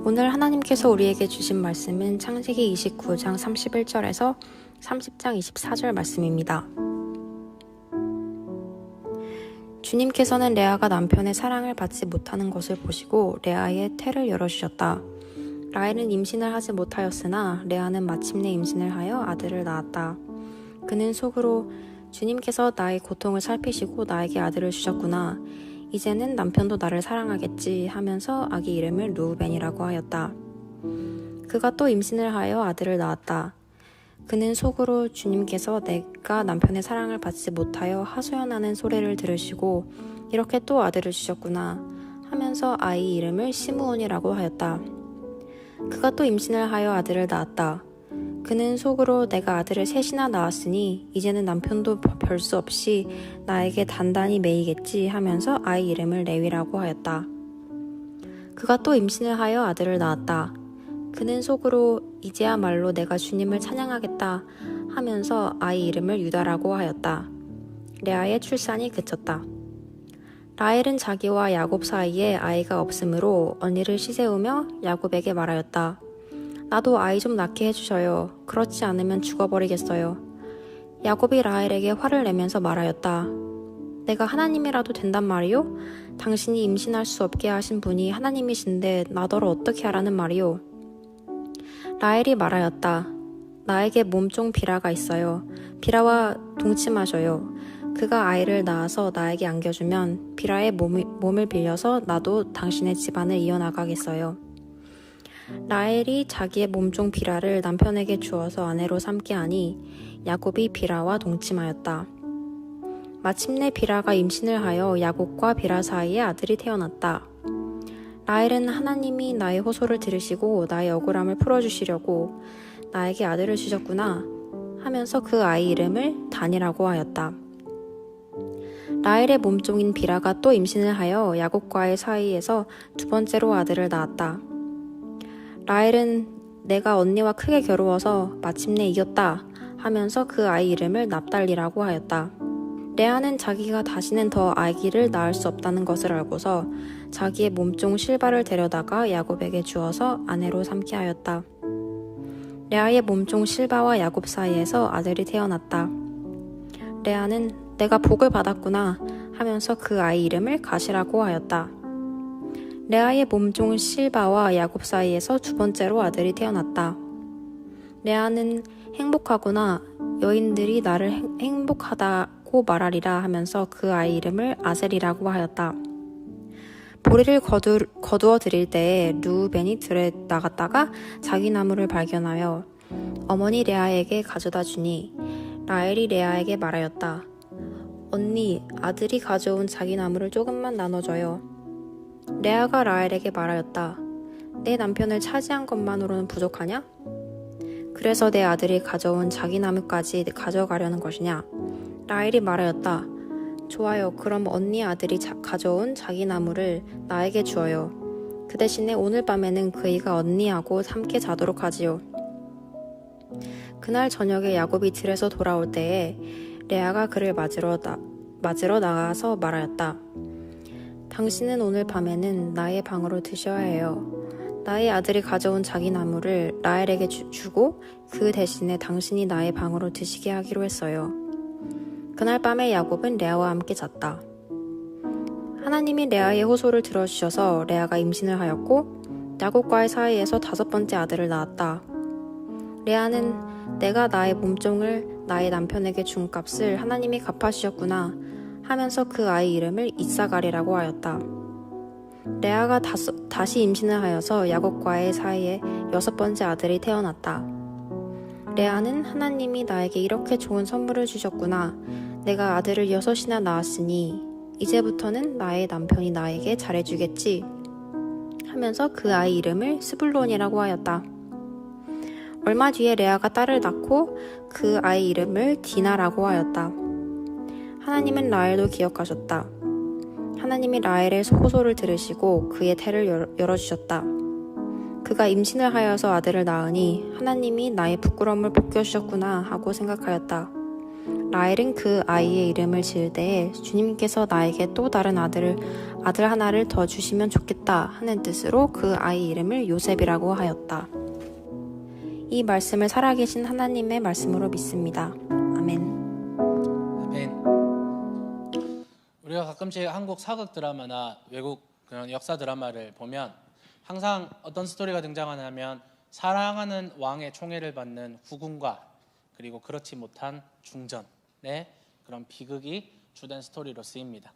오늘 하나님께서 우리에게 주신 말씀은 창세기 29장 31절에서 30장 24절 말씀입니다. 주님께서는 레아가 남편의 사랑을 받지 못하는 것을 보시고 레아의 태를 열어주셨다. 라헬은 임신을 하지 못하였으나 레아는 마침내 임신을 하여 아들을 낳았다. 그는 속으로 주님께서 나의 고통을 살피시고 나에게 아들을 주셨구나. 이제는 남편도 나를 사랑하겠지 하면서 아기 이름을 르우벤이라고 하였다. 그가 또 임신을 하여 아들을 낳았다. 그는 속으로 주님께서 내가 남편의 사랑을 받지 못하여 하소연하는 소리를 들으시고 이렇게 또 아들을 주셨구나 하면서 아이 이름을 시므온이라고 하였다. 그가 또 임신을 하여 아들을 낳았다. 그는 속으로 내가 아들을 셋이나 낳았으니 이제는 남편도 별 수 없이 나에게 단단히 매이겠지 하면서 아이 이름을 레위라고 하였다. 그가 또 임신을 하여 아들을 낳았다. 그는 속으로 이제야말로 내가 주님을 찬양하겠다 하면서 아이 이름을 유다라고 하였다. 레아의 출산이 그쳤다. 라헬은 자기와 야곱 사이에 아이가 없으므로 언니를 시세우며 야곱에게 말하였다. 나도 아이 좀 낳게 해주셔요. 그렇지 않으면 죽어버리겠어요. 야곱이 라헬에게 화를 내면서 말하였다. 내가 하나님이라도 된단 말이요? 당신이 임신할 수 없게 하신 분이 하나님이신데 나더러 어떻게 하라는 말이요? 라헬이 말하였다. 나에게 몸종 비라가 있어요. 비라와 동침하셔요. 그가 아이를 낳아서 나에게 안겨주면 비라의 몸을 빌려서 나도 당신의 집안을 이어나가겠어요. 라헬이 자기의 몸종 비라를 남편에게 주어서 아내로 삼게 하니 야곱이 비라와 동침하였다. 마침내 비라가 임신을 하여 야곱과 비라 사이에 아들이 태어났다. 라헬은 하나님이 나의 호소를 들으시고 나의 억울함을 풀어주시려고 나에게 아들을 주셨구나 하면서 그 아이 이름을 단이라고 하였다. 라헬의 몸종인 비라가 또 임신을 하여 야곱과의 사이에서 두 번째로 아들을 낳았다. 라헬은 내가 언니와 크게 겨루어서 마침내 이겼다 하면서 그 아이 이름을 납달리라고 하였다. 레아는 자기가 다시는 더 아기를 낳을 수 없다는 것을 알고서 자기의 몸종 실바를 데려다가 야곱에게 주어서 아내로 삼게 하였다. 레아의 몸종 실바와 야곱 사이에서 아들이 태어났다. 레아는 내가 복을 받았구나 하면서 그 아이 이름을 가시라고 하였다. 레아의 몸종 실바와 야곱 사이에서 두 번째로 아들이 태어났다. 레아는 행복하구나 여인들이 나를 행복하다고 말하리라 하면서 그 아이 이름을 아셀이라고 하였다. 보리를 거두어 드릴 때에 르우벤이 들에 나갔다가 자기 나무를 발견하여 어머니 레아에게 가져다 주니 라헬이 레아에게 말하였다. 언니, 아들이 가져온 자기 나무를 조금만 나눠줘요. 레아가 라헬에게 말하였다. 내 남편을 차지한 것만으로는 부족하냐? 그래서 내 아들이 가져온 자기 나무까지 가져가려는 것이냐? 라헬이 말하였다. 좋아요. 그럼 언니 아들이 가져온 자기 나무를 나에게 주어요. 그 대신에 오늘 밤에는 그이가 언니하고 함께 자도록 하지요. 그날 저녁에 야곱이 들에서 돌아올 때에 레아가 그를 맞으러 나가서 말하였다. 당신은 오늘 밤에는 나의 방으로 드셔야 해요. 나의 아들이 가져온 자기 나무를 라헬에게 주고 그 대신에 당신이 나의 방으로 드시게 하기로 했어요. 그날 밤에 야곱은 레아와 함께 잤다. 하나님이 레아의 호소를 들어주셔서 레아가 임신을 하였고 야곱과의 사이에서 다섯 번째 아들을 낳았다. 레아는 내가 나의 몸종을 나의 남편에게 준 값을 하나님이 갚아주셨구나 하면서 그 아이 이름을 이사갈이라고 하였다. 레아가 다시 임신을 하여서 야곱과의 사이에 여섯 번째 아들이 태어났다. 레아는 하나님이 나에게 이렇게 좋은 선물을 주셨구나. 내가 아들을 6이나 낳았으니 이제부터는 나의 남편이 나에게 잘해주겠지 하면서 그 아이 이름을 스불론이라고 하였다. 얼마 뒤에 레아가 딸을 낳고 그 아이 이름을 디나라고 하였다. 하나님은 라헬도 기억하셨다. 하나님이 라헬의 호소를 들으시고 그의 태를 열어주셨다. 그가 임신을 하여서 아들을 낳으니 하나님이 나의 부끄러움을 벗겨주셨구나 하고 생각하였다. 라헬은 그 아이의 이름을 지을 때에 주님께서 나에게 또 다른 아들 하나를 더 주시면 좋겠다 하는 뜻으로 그 아이 이름을 요셉이라고 하였다. 이 말씀을 살아계신 하나님의 말씀으로 믿습니다. 아멘. 아멘. 우리가 가끔씩 한국 사극 드라마나 외국 그런 역사 드라마를 보면 항상 어떤 스토리가 등장하냐면 사랑하는 왕의 총애를 받는 후궁과 그리고 그렇지 못한 중전의 그런 비극이 주된 스토리로 쓰입니다.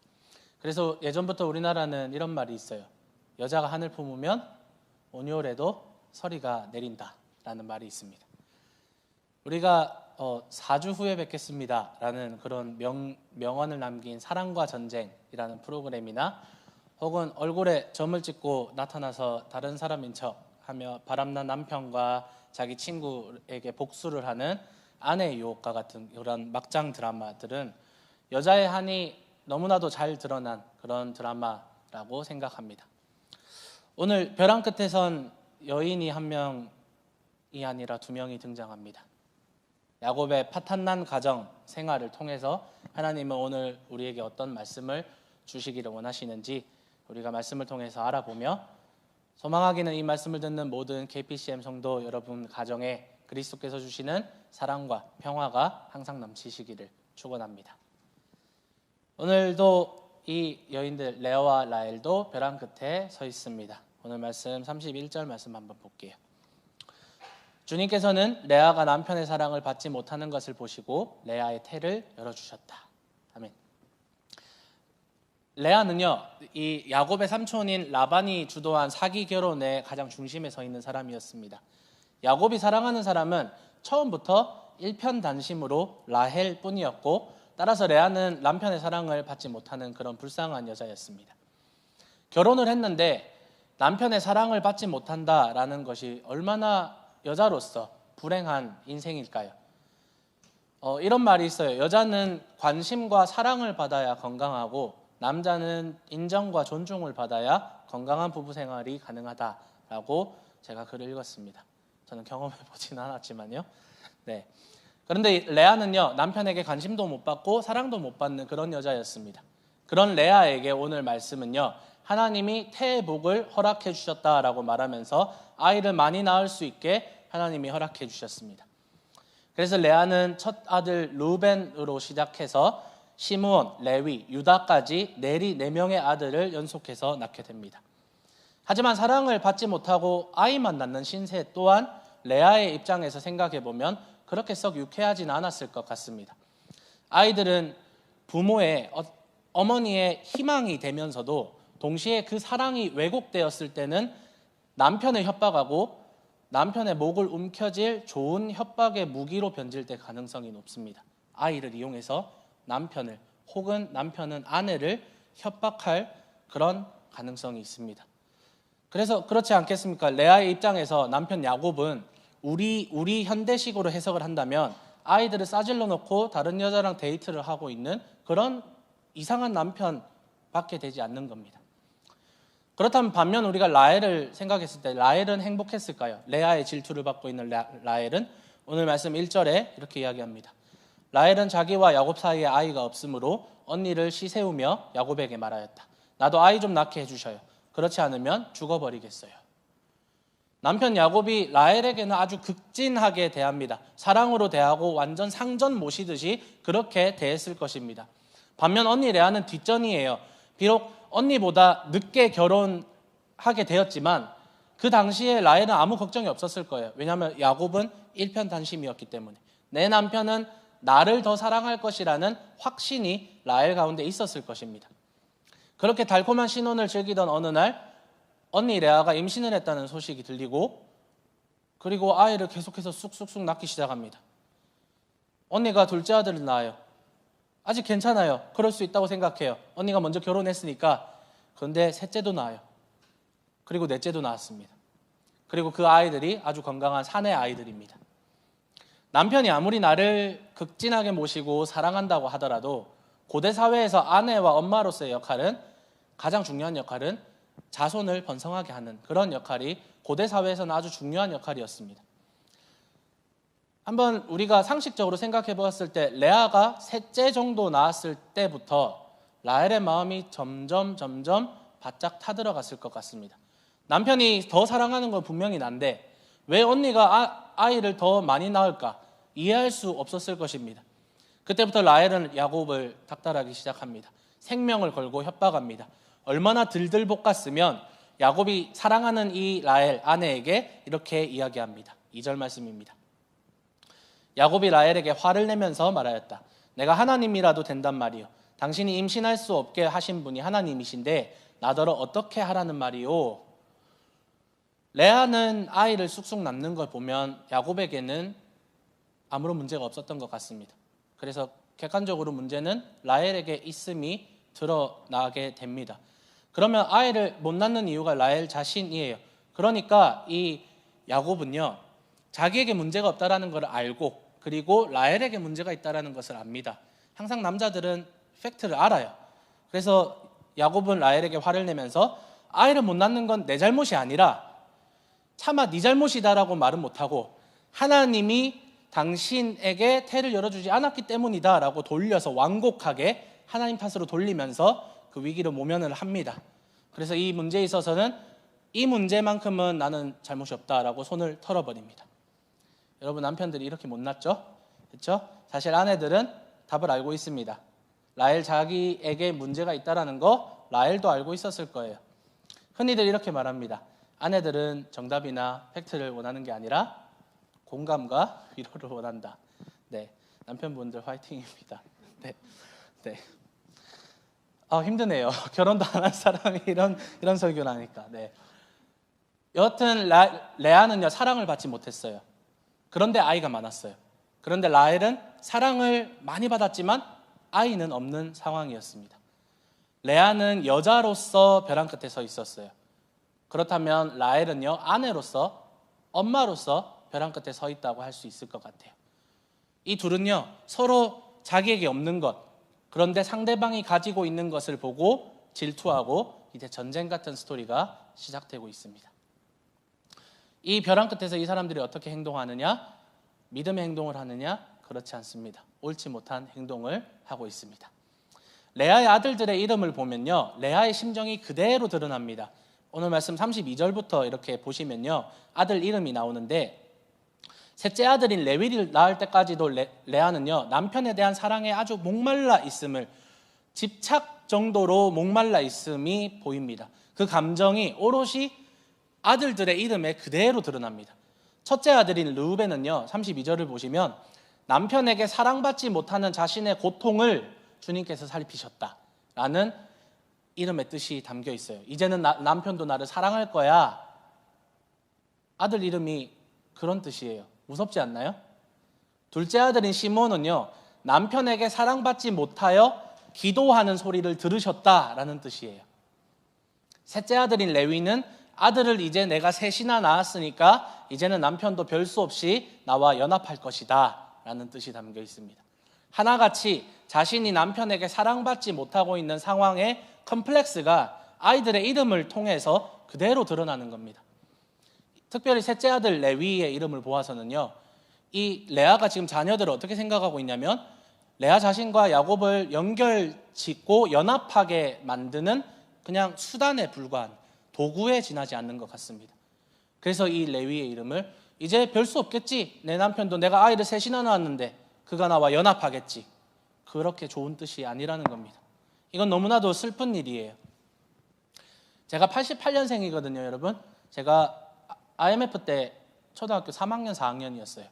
그래서 예전부터 우리나라는 이런 말이 있어요. 여자가 하늘 품으면 온열에도 서리가 내린다 라는 말이 있습니다. 우리가 4주 후에 뵙겠습니다 라는 그런 명언을 남긴 사랑과 전쟁이라는 프로그램이나 혹은 얼굴에 점을 찍고 나타나서 다른 사람인 척하며 바람난 남편과 자기 친구에게 복수를 하는 아내의 유혹과 같은 그런 막장 드라마들은 여자의 한이 너무나도 잘 드러난 그런 드라마라고 생각합니다. 오늘 벼랑 끝에선 여인이 한 명이 아니라 두 명이 등장합니다. 야곱의 파탄난 가정 생활을 통해서 하나님은 오늘 우리에게 어떤 말씀을 주시기를 원하시는지 우리가 말씀을 통해서 알아보며 소망하기는 이 말씀을 듣는 모든 KPCM 성도 여러분 가정에 그리스도께서 주시는 사랑과 평화가 항상 넘치시기를 축원합니다. 오늘도 이 여인들 레아와 라헬도 벼랑 끝에 서 있습니다. 오늘 말씀 31절 말씀 한번 볼게요. 주님께서는 레아가 남편의 사랑을 받지 못하는 것을 보시고 레아의 태를 열어주셨다. 아멘. 레아는요, 이 야곱의 삼촌인 라반이 주도한 사기 결혼의 가장 중심에 서 있는 사람이었습니다. 야곱이 사랑하는 사람은 처음부터 일편단심으로 라헬 뿐이었고 따라서 레아는 남편의 사랑을 받지 못하는 그런 불쌍한 여자였습니다. 결혼을 했는데 남편의 사랑을 받지 못한다라는 것이 얼마나 여자로서 불행한 인생일까요? 이런 말이 있어요. 여자는 관심과 사랑을 받아야 건강하고 남자는 인정과 존중을 받아야 건강한 부부 생활이 가능하다라고 제가 글을 읽었습니다. 저는 경험해 보지는 않았지만요. 네. 그런데 레아는요, 남편에게 관심도 못 받고 사랑도 못 받는 그런 여자였습니다. 그런 레아에게 오늘 말씀은요, 하나님이 태의 복을 허락해 주셨다라고 말하면서 아이를 많이 낳을 수 있게 하나님이 허락해 주셨습니다. 그래서 레아는 첫 아들 루벤으로 시작해서 시므온, 레위, 유다까지 내리 4명의 아들을 연속해서 낳게 됩니다. 하지만 사랑을 받지 못하고 아이만 낳는 신세 또한 레아의 입장에서 생각해보면 그렇게 썩 유쾌하진 않았을 것 같습니다. 아이들은 부모의 어머니의 희망이 되면서도 동시에 그 사랑이 왜곡되었을 때는 남편을 협박하고 남편의 목을 움켜쥘 좋은 협박의 무기로 변질될 가능성이 높습니다. 아이를 이용해서 남편을 혹은 남편은 아내를 협박할 그런 가능성이 있습니다. 그래서 그렇지 않겠습니까? 레아의 입장에서 남편 야곱은 우리 현대식으로 해석을 한다면 아이들을 싸질러 놓고 다른 여자랑 데이트를 하고 있는 그런 이상한 남편밖에 되지 않는 겁니다. 그렇다면 반면 우리가 라헬을 생각했을 때 라헬은 행복했을까요? 레아의 질투를 받고 있는 라헬은 오늘 말씀 1절에 이렇게 이야기합니다. 라헬은 자기와 야곱 사이에 아이가 없으므로 언니를 시세우며 야곱에게 말하였다. 나도 아이 좀 낳게 해주셔요. 그렇지 않으면 죽어버리겠어요. 남편 야곱이 라헬에게는 아주 극진하게 대합니다. 사랑으로 대하고 완전 상전 모시듯이 그렇게 대했을 것입니다. 반면 언니 레아는 뒷전이에요. 비록 언니보다 늦게 결혼하게 되었지만 그 당시에 라헬은 아무 걱정이 없었을 거예요. 왜냐하면 야곱은 일편단심이었기 때문에 내 남편은 나를 더 사랑할 것이라는 확신이 라헬 가운데 있었을 것입니다. 그렇게 달콤한 신혼을 즐기던 어느 날 언니 레아가 임신을 했다는 소식이 들리고 그리고 아이를 계속해서 쑥쑥쑥 낳기 시작합니다. 언니가 둘째 아들을 낳아요. 아직 괜찮아요. 그럴 수 있다고 생각해요. 언니가 먼저 결혼했으니까. 그런데 셋째도 낳아요. 그리고 넷째도 낳았습니다. 그리고 그 아이들이 아주 건강한 사내 아이들입니다. 남편이 아무리 나를 극진하게 모시고 사랑한다고 하더라도 고대 사회에서 아내와 엄마로서의 역할은 가장 중요한 역할은 자손을 번성하게 하는 그런 역할이 고대 사회에서는 아주 중요한 역할이었습니다. 한번 우리가 상식적으로 생각해 보았을 때 레아가 셋째 정도 낳았을 때부터 라헬의 마음이 점점 바짝 타들어갔을 것 같습니다. 남편이 더 사랑하는 건 분명히 난데 왜 언니가 아이를 더 많이 낳을까 이해할 수 없었을 것입니다. 그때부터 라헬은 야곱을 닥달하기 시작합니다. 생명을 걸고 협박합니다. 얼마나 들들 볶았으면 야곱이 사랑하는 이 라헬 아내에게 이렇게 이야기합니다. 2절 말씀입니다. 야곱이 라헬에게 화를 내면서 말하였다. 내가 하나님이라도 된단 말이요. 당신이 임신할 수 없게 하신 분이 하나님이신데 나더러 어떻게 하라는 말이요. 레아는 아이를 쑥쑥 낳는 걸 보면 야곱에게는 아무런 문제가 없었던 것 같습니다. 그래서 객관적으로 문제는 라헬에게 있음이 드러나게 됩니다. 그러면 아이를 못 낳는 이유가 라헬 자신이에요. 그러니까 이 야곱은요, 자기에게 문제가 없다라는 걸 알고 그리고 라헬에게 문제가 있다라는 것을 압니다. 항상 남자들은 팩트를 알아요. 그래서 야곱은 라헬에게 화를 내면서 아이를 못 낳는 건 내 잘못이 아니라 차마 네 잘못이다라고 말은 못하고 하나님이 당신에게 태를 열어주지 않았기 때문이다 라고 돌려서 완곡하게 하나님 탓으로 돌리면서 그 위기를 모면을 합니다. 그래서 이 문제에 있어서는 이 문제만큼은 나는 잘못이 없다라고 손을 털어버립니다. 여러분, 남편들이 이렇게 못났죠? 그렇죠? 사실 아내들은 답을 알고 있습니다. 라헬 자기에게 문제가 있다는 거 라헬도 알고 있었을 거예요. 흔히들 이렇게 말합니다. 아내들은 정답이나 팩트를 원하는 게 아니라 공감과 위로를 원한다. 네, 남편분들 화이팅입니다. 네. 힘드네요. 결혼도 안 한 사람이 이런 설교를 하니까. 네. 여하튼 레아는요, 사랑을 받지 못했어요. 그런데 아이가 많았어요. 그런데 라헬은 사랑을 많이 받았지만 아이는 없는 상황이었습니다. 레아는 여자로서 벼랑 끝에 서 있었어요. 그렇다면 라헬은요, 아내로서, 엄마로서 벼랑 끝에 서 있다고 할 수 있을 것 같아요. 이 둘은요, 서로 자기에게 없는 것, 그런데 상대방이 가지고 있는 것을 보고 질투하고 이제 전쟁 같은 스토리가 시작되고 있습니다. 이 벼랑 끝에서 이 사람들이 어떻게 행동하느냐? 믿음의 행동을 하느냐? 그렇지 않습니다. 옳지 못한 행동을 하고 있습니다. 레아의 아들들의 이름을 보면요, 레아의 심정이 그대로 드러납니다. 오늘 말씀 32절부터 이렇게 보시면요, 아들 이름이 나오는데 셋째 아들인 레위를 낳을 때까지도 레아는요, 남편에 대한 사랑에 아주 목말라 있음을, 집착 정도로 목말라 있음이 보입니다. 그 감정이 오롯이 아들들의 이름에 그대로 드러납니다. 첫째 아들인 르우벤은요, 32절을 보시면 남편에게 사랑받지 못하는 자신의 고통을 주님께서 살피셨다라는 이름의 뜻이 담겨 있어요. 이제는 남편도 나를 사랑할 거야. 아들 이름이 그런 뜻이에요. 무섭지 않나요? 둘째 아들인 시몬은요, 남편에게 사랑받지 못하여 기도하는 소리를 들으셨다라는 뜻이에요. 셋째 아들인 레위는 아들을 이제 내가 셋이나 낳았으니까 이제는 남편도 별 수 없이 나와 연합할 것이다 라는 뜻이 담겨 있습니다. 하나같이 자신이 남편에게 사랑받지 못하고 있는 상황의 컴플렉스가 아이들의 이름을 통해서 그대로 드러나는 겁니다. 특별히 셋째 아들 레위의 이름을 보아서는요, 이 레아가 지금 자녀들을 어떻게 생각하고 있냐면 레아 자신과 야곱을 연결짓고 연합하게 만드는 그냥 수단에 불과한 도구에 지나지 않는 것 같습니다. 그래서 이 레위의 이름을 이제 별 수 없겠지, 내 남편도 내가 아이를 셋이나 낳았는데 그가 나와 연합하겠지, 그렇게 좋은 뜻이 아니라는 겁니다. 이건 너무나도 슬픈 일이에요. 제가 88년생이거든요 여러분. 제가 IMF 때 초등학교 3학년 4학년이었어요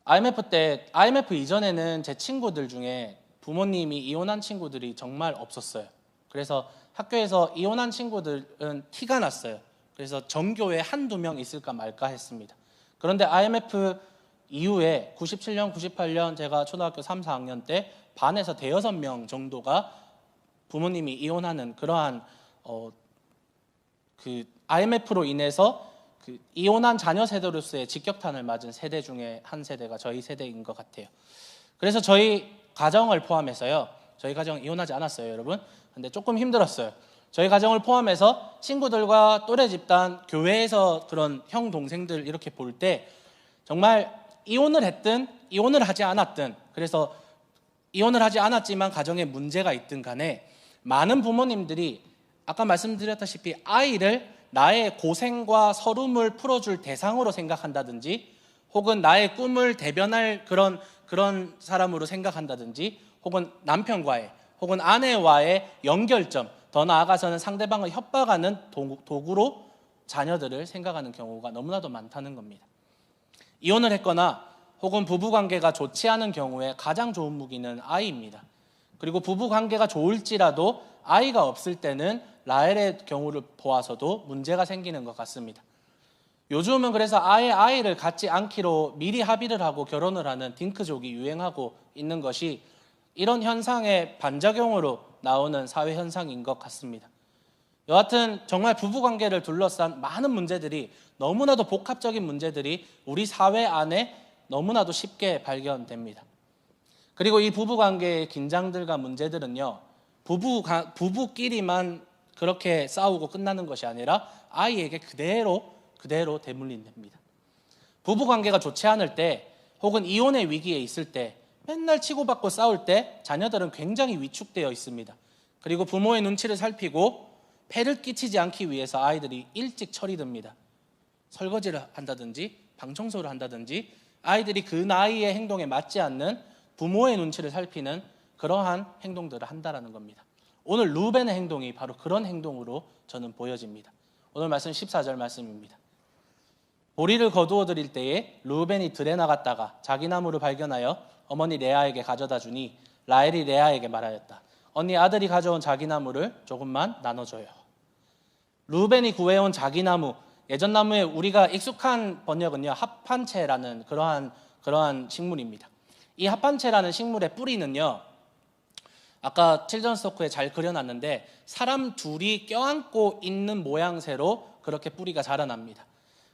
IMF 이전에는 제 친구들 중에 부모님이 이혼한 친구들이 정말 없었어요. 그래서 학교에서 이혼한 친구들은 티가 났어요. 그래서 전교에 한두 명 있을까 말까 했습니다. 그런데 IMF 이후에 97년, 98년 제가 초등학교 3, 4학년 때 반에서 대여섯 명 정도가 부모님이 이혼하는 그러한 그 IMF로 인해서 그 이혼한 자녀 세대로서의 직격탄을 맞은 세대 중에 한 세대가 저희 세대인 것 같아요. 그래서 저희 가정을 포함해서요, 저희 가정 이혼하지 않았어요 여러분. 근데 조금 힘들었어요. 저희 가정을 포함해서 친구들과 또래 집단, 교회에서 그런 형 동생들 이렇게 볼 때 정말 이혼을 했든 이혼을 하지 않았든, 그래서 이혼을 하지 않았지만 가정에 문제가 있든 간에 많은 부모님들이 아까 말씀드렸다시피 아이를 나의 고생과 서름을 풀어줄 대상으로 생각한다든지, 혹은 나의 꿈을 대변할 그런 사람으로 생각한다든지, 혹은 남편과의 혹은 아내와의 연결점, 더 나아가서는 상대방을 협박하는 도구로 자녀들을 생각하는 경우가 너무나도 많다는 겁니다. 이혼을 했거나 혹은 부부관계가 좋지 않은 경우에 가장 좋은 무기는 아이입니다. 그리고 부부관계가 좋을지라도 아이가 없을 때는 라헬의 경우를 보아서도 문제가 생기는 것 같습니다. 요즘은 그래서 아예 아이를 갖지 않기로 미리 합의를 하고 결혼을 하는 딩크족이 유행하고 있는 것이 이런 현상의 반작용으로 나오는 사회 현상인 것 같습니다. 여하튼 정말 부부관계를 둘러싼 많은 문제들이, 너무나도 복합적인 문제들이 우리 사회 안에 너무나도 쉽게 발견됩니다. 그리고 이 부부관계의 긴장들과 문제들은요, 부부끼리만 그렇게 싸우고 끝나는 것이 아니라 아이에게 그대로 대물림됩니다. 부부관계가 좋지 않을 때, 혹은 이혼의 위기에 있을 때, 맨날 치고받고 싸울 때 자녀들은 굉장히 위축되어 있습니다. 그리고 부모의 눈치를 살피고 폐를 끼치지 않기 위해서 아이들이 일찍 철이 듭니다. 설거지를 한다든지 방청소를 한다든지, 아이들이 그 나이의 행동에 맞지 않는 부모의 눈치를 살피는 그러한 행동들을 한다는 겁니다. 오늘 루벤의 행동이 바로 그런 행동으로 저는 보여집니다. 오늘 말씀 14절 말씀입니다. 보리를 거두어 드릴 때에 루벤이 들에 나갔다가 자기 나무를 발견하여 어머니 레아에게 가져다 주니 라헬이 레아에게 말하였다. 언니 아들이 가져온 자기 나무를 조금만 나눠줘요. 루벤이 구해온 자기 나무, 예전 나무에 우리가 익숙한 번역은요, 합판채라는 그러한 식물입니다. 이 합판채라는 식물의 뿌리는요, 아까 칠드런스 토크에 잘 그려놨는데 사람 둘이 껴안고 있는 모양새로 그렇게 뿌리가 자라납니다.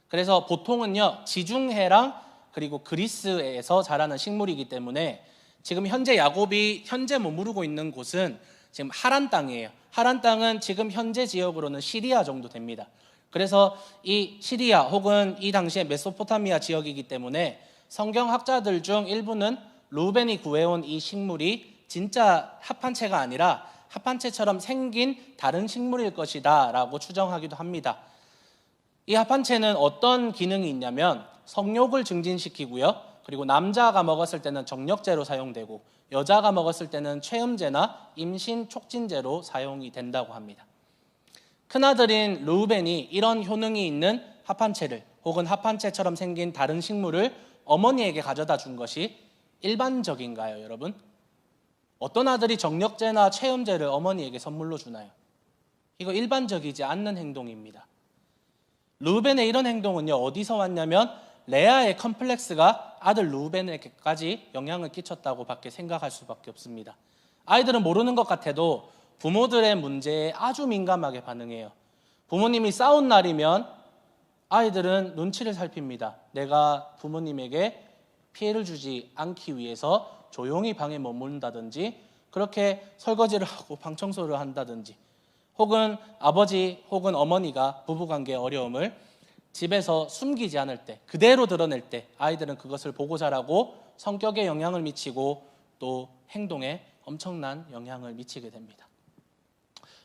그래서 보통은요, 지중해랑 그리고 그리스에서 자라는 식물이기 때문에 지금 현재 야곱이 현재 머무르고 있는 곳은 지금 하란 땅이에요. 하란 땅은 지금 현재 지역으로는 시리아 정도 됩니다. 그래서 이 시리아 혹은 이 당시에 메소포타미아 지역이기 때문에 성경학자들 중 일부는 루벤이 구해온 이 식물이 진짜 합판채가 아니라 합판채처럼 생긴 다른 식물일 것이다 라고 추정하기도 합니다. 이 합판채는 어떤 기능이 있냐면 성욕을 증진시키고요, 그리고 남자가 먹었을 때는 정력제로 사용되고 여자가 먹었을 때는 최음제나 임신 촉진제로 사용이 된다고 합니다. 큰아들인 르우벤이 이런 효능이 있는 합판채를 혹은 합판채처럼 생긴 다른 식물을 어머니에게 가져다 준 것이 일반적인가요, 여러분? 어떤 아들이 정력제나 체험제를 어머니에게 선물로 주나요? 이거 일반적이지 않는 행동입니다. 르우벤의 이런 행동은요, 어디서 왔냐면 레아의 컴플렉스가 아들 르우벤에게까지 영향을 끼쳤다고 밖에 생각할 수밖에 없습니다. 아이들은 모르는 것 같아도 부모들의 문제에 아주 민감하게 반응해요. 부모님이 싸운 날이면 아이들은 눈치를 살핍니다. 내가 부모님에게 피해를 주지 않기 위해서 조용히 방에 머문다든지, 그렇게 설거지를 하고 방청소를 한다든지, 혹은 아버지 혹은 어머니가 부부관계의 어려움을 집에서 숨기지 않을 때, 그대로 드러낼 때 아이들은 그것을 보고 자라고 성격에 영향을 미치고 또 행동에 엄청난 영향을 미치게 됩니다.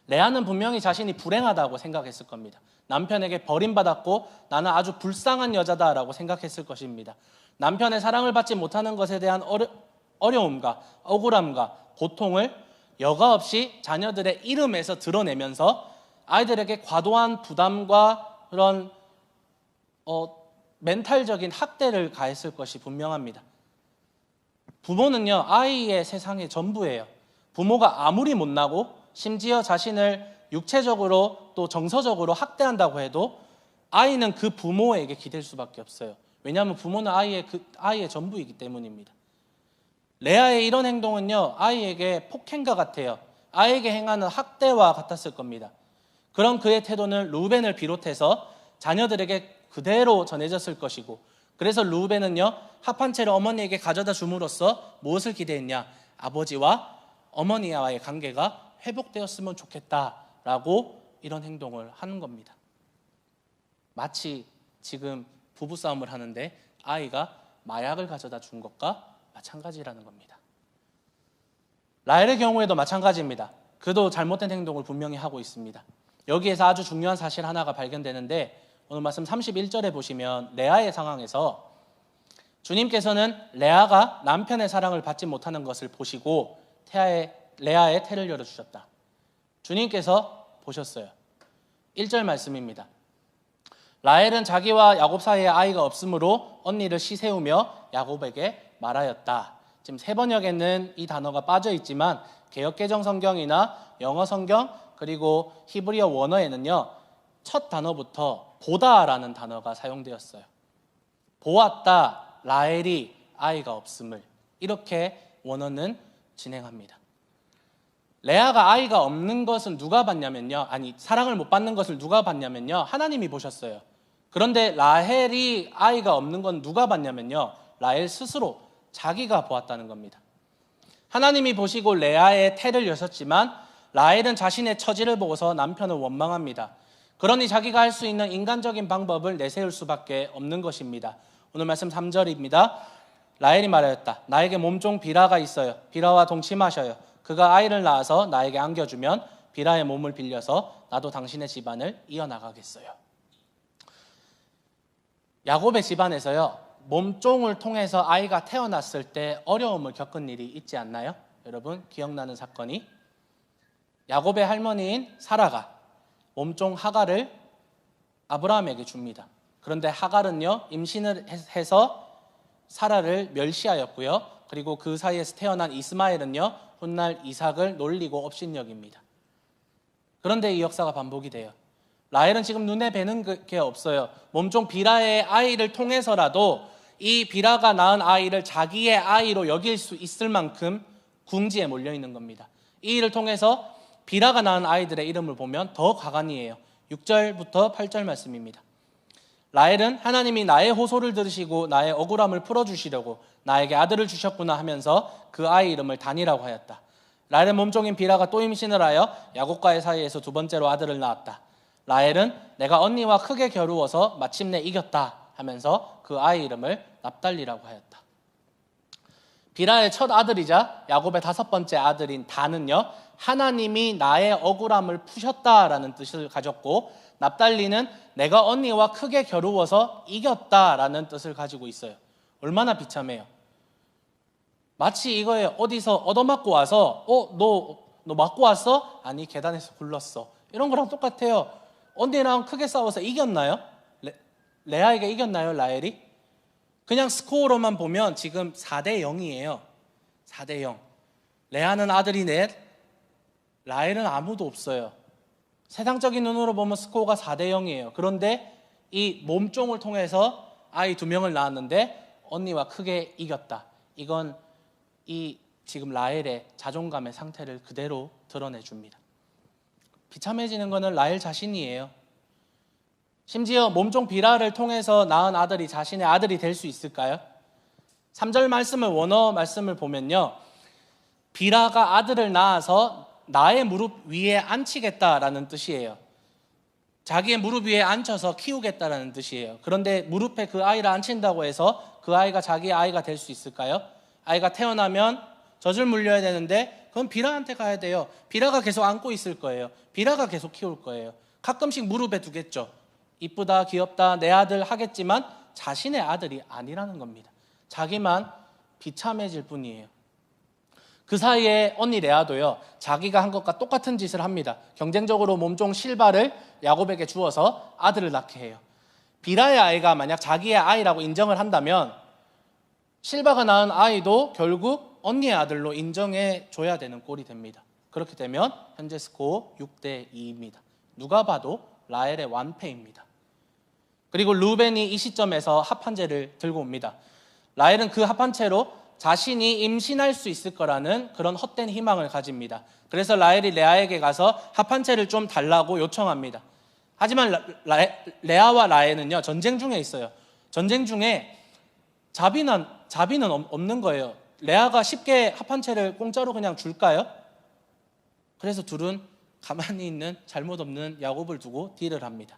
레아는 분명히 자신이 불행하다고 생각했을 겁니다. 남편에게 버림받았고 나는 아주 불쌍한 여자다라고 생각했을 것입니다. 남편의 사랑을 받지 못하는 것에 대한 어려움과 억울함과 고통을 여과 없이 자녀들의 이름에서 드러내면서 아이들에게 과도한 부담과 그런 멘탈적인 학대를 가했을 것이 분명합니다. 부모는요, 아이의 세상의 전부예요. 부모가 아무리 못나고 심지어 자신을 육체적으로 또 정서적으로 학대한다고 해도 아이는 그 부모에게 기댈 수밖에 없어요. 왜냐하면 부모는 아이의 전부이기 때문입니다. 레아의 이런 행동은요, 아이에게 폭행과 같아요. 아이에게 행하는 학대와 같았을 겁니다. 그런 그의 태도는 르우벤을 비롯해서 자녀들에게 그대로 전해졌을 것이고, 그래서 르우벤은요, 합판채를 어머니에게 가져다 줌으로써 무엇을 기대했냐? 아버지와 어머니와의 관계가 회복되었으면 좋겠다라고 이런 행동을 하는 겁니다. 마치 지금 부부싸움을 하는데 아이가 마약을 가져다 준 것과 마찬가지라는 겁니다. 라헬의 경우에도 마찬가지입니다. 그도 잘못된 행동을 분명히 하고 있습니다. 여기에서 아주 중요한 사실 하나가 발견되는데 오늘 말씀 31절에 보시면 레아의 상황에서 주님께서는 레아가 남편의 사랑을 받지 못하는 것을 보시고 레아의 태를 열어주셨다. 주님께서 보셨어요. 1절 말씀입니다. 라헬은 자기와 야곱 사이에 아이가 없으므로 언니를 시세우며 야곱에게 말하였다. 지금 세 번역에는 이 단어가 빠져 있지만 개역개정 성경이나 영어 성경 그리고 히브리어 원어에는요 첫 단어부터 보다라는 단어가 사용되었어요. 보았다 라헬이 아이가 없음을 이렇게 원어는 진행합니다. 레아가 아이가 없는 것은 누가 봤냐면요, 사랑을 못 받는 것을 누가 봤냐면요, 하나님이 보셨어요. 그런데 라헬이 아이가 없는 건 누가 봤냐면요, 라헬 스스로 자기가 보았다는 겁니다. 하나님이 보시고 레아의 태를 여셨지만 라헬은 자신의 처지를 보고서 남편을 원망합니다. 그러니 자기가 할 수 있는 인간적인 방법을 내세울 수밖에 없는 것입니다. 오늘 말씀 3절입니다. 라헬이 말하였다. 나에게 몸종 비라가 있어요. 비라와 동침하셔요. 그가 아이를 낳아서 나에게 안겨주면 비라의 몸을 빌려서 나도 당신의 집안을 이어나가겠어요. 야곱의 집안에서요, 몸종을 통해서 아이가 태어났을 때 어려움을 겪은 일이 있지 않나요? 여러분 기억나는 사건이 야곱의 할머니인 사라가 몸종 하갈을 아브라함에게 줍니다. 그런데 하갈은요 임신을 해서 사라를 멸시하였고요. 그리고 그 사이에서 태어난 이스마엘은요 훗날 이삭을 놀리고 업신여깁니다. 그런데 이 역사가 반복이 돼요. 라헬은 지금 눈에 뵈는 게 없어요. 몸종 비라의 아이를 통해서라도 이 비라가 낳은 아이를 자기의 아이로 여길 수 있을 만큼 궁지에 몰려있는 겁니다. 이 일을 통해서 비라가 낳은 아이들의 이름을 보면 더 가관이에요. 6절부터 8절 말씀입니다. 라헬은 하나님이 나의 호소를 들으시고 나의 억울함을 풀어주시려고 나에게 아들을 주셨구나 하면서 그 아이 이름을 단이라고 하였다. 라헬의 몸종인 비라가 또 임신을 하여 야곱과의 사이에서 두 번째로 아들을 낳았다. 라헬은 내가 언니와 크게 겨루어서 마침내 이겼다 하면서 그 아이 이름을 납달리라고 하였다. 비라의 첫 아들이자 야곱의 다섯 번째 아들인 단은요 하나님이 나의 억울함을 푸셨다라는 뜻을 가졌고, 납달리는 내가 언니와 크게 겨루어서 이겼다라는 뜻을 가지고 있어요. 얼마나 비참해요. 마치 이거에 어디서 얻어맞고 와서 너 맞고 왔어? 아니 계단에서 굴렀어. 이런 거랑 똑같아요. 언니랑 크게 싸워서 이겼나요? 레아에게 이겼나요? 라헬이? 그냥 스코어로만 보면 지금 4대 0이에요. 4대 0. 레아는 아들이 넷, 라헬은 아무도 없어요. 세상적인 눈으로 보면 스코어가 4대 0이에요. 그런데 이 몸종을 통해서 아이 2명을 낳았는데 언니와 크게 이겼다. 이건 이 지금 라헬의 자존감의 상태를 그대로 드러내줍니다. 비참해지는 것은 라헬 자신이에요. 심지어 몸종 비라를 통해서 낳은 아들이 자신의 아들이 될 수 있을까요? 3절 말씀을 원어 말씀을 보면요, 비라가 아들을 낳아서 나의 무릎 위에 앉히겠다라는 뜻이에요. 자기의 무릎 위에 앉혀서 키우겠다라는 뜻이에요. 그런데 무릎에 그 아이를 앉힌다고 해서 그 아이가 자기의 아이가 될 수 있을까요? 아이가 태어나면 젖을 물려야 되는데 그건 비라한테 가야 돼요. 비라가 계속 안고 있을 거예요. 비라가 계속 키울 거예요. 가끔씩 무릎에 두겠죠. 이쁘다 귀엽다 내 아들 하겠지만 자신의 아들이 아니라는 겁니다. 자기만 비참해질 뿐이에요. 그 사이에 언니 레아도요, 자기가 한 것과 똑같은 짓을 합니다. 경쟁적으로 몸종 실바를 야곱에게 주어서 아들을 낳게 해요. 비라의 아이가 만약 자기의 아이라고 인정을 한다면 실바가 낳은 아이도 결국 언니의 아들로 인정해 줘야 되는 꼴이 됩니다. 그렇게 되면 현재 스코어 6대 2입니다. 누가 봐도 라헬의 완패입니다. 그리고 루벤이 이 시점에서 합한제를 들고 옵니다. 라헬은 그 합한채로 자신이 임신할 수 있을 거라는 그런 헛된 희망을 가집니다. 그래서 라헬이 레아에게 가서 합한채를 좀 달라고 요청합니다. 하지만 레아와 라헬은요 전쟁 중에 있어요. 전쟁 중에 자비는 없는 거예요. 레아가 쉽게 합한채를 공짜로 그냥 줄까요? 그래서 둘은 가만히 있는 잘못 없는 야곱을 두고 딜을 합니다.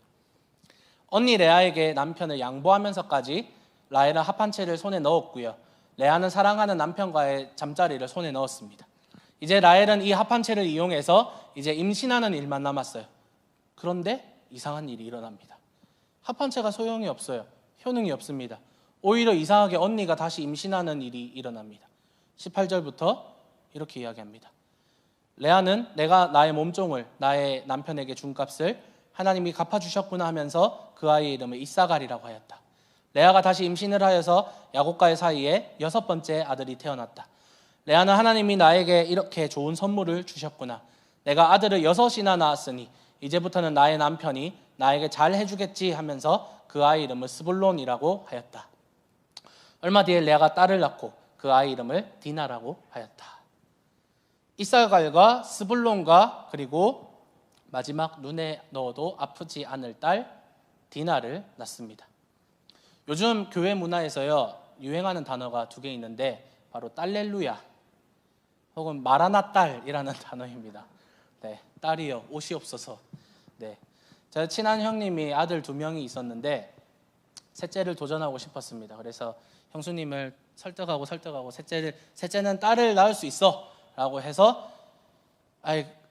언니 레아에게 남편을 양보하면서까지 라헬은 합한채를 손에 넣었고요. 레아는 사랑하는 남편과의 잠자리를 손에 넣었습니다. 이제 라헬은 이 합한채를 이용해서 이제 임신하는 일만 남았어요. 그런데 이상한 일이 일어납니다. 합한채가 소용이 없어요. 효능이 없습니다. 오히려 이상하게 언니가 다시 임신하는 일이 일어납니다. 18절부터 이렇게 이야기합니다. 레아는 내가 나의 몸종을 나의 남편에게 준 값을 하나님이 갚아주셨구나 하면서 그 아이의 이름을 이사갈이라고 하였다. 레아가 다시 임신을 하여서 야곱과의 사이에 6번째 아들이 태어났다. 레아는 하나님이 나에게 이렇게 좋은 선물을 주셨구나. 내가 아들을 6이나 낳았으니 이제부터는 나의 남편이 나에게 잘 해주겠지 하면서 그 아이 이름을 스불론이라고 하였다. 얼마 뒤에 레아가 딸을 낳고 그 아이 이름을 디나라고 하였다. 이사갈과 스불론과 그리고 마지막 눈에 넣어도 아프지 않을 딸 디나를 낳습니다. 요즘 교회 문화에서요 유행하는 단어가 2개 있는데 바로 딸렐루야 혹은 마라나딸이라는 단어입니다. 네, 딸이여 옷이없어서. 네, 제 친한 형님이 아들 2명이 있었는데 셋째를 도전하고 싶었습니다. 그래서 형수님을 설득하고 셋째는 딸을 낳을 수 있어 라고 해서